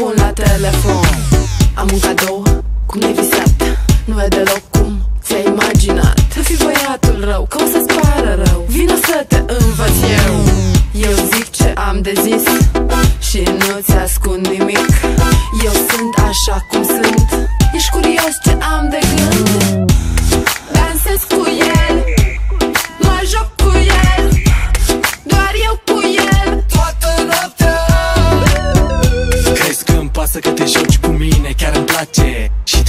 pun la telefon. Am un cadou, cum ne-ai visat. Nu e deloc cum ți-ai imaginat. Să fii băiatul rău, că o să-ți pară rău. Vino să te învăț eu. Eu zic ce am de zis și nu-ți ascund nimic. Eu sunt așa cum sunt. Ești curios ce am de gând? Dansez cu el, mă joc cu el, doar eu cu el toată noaptea. Crezi că îmi pasă că te joci cu mine? Chiar îmi place și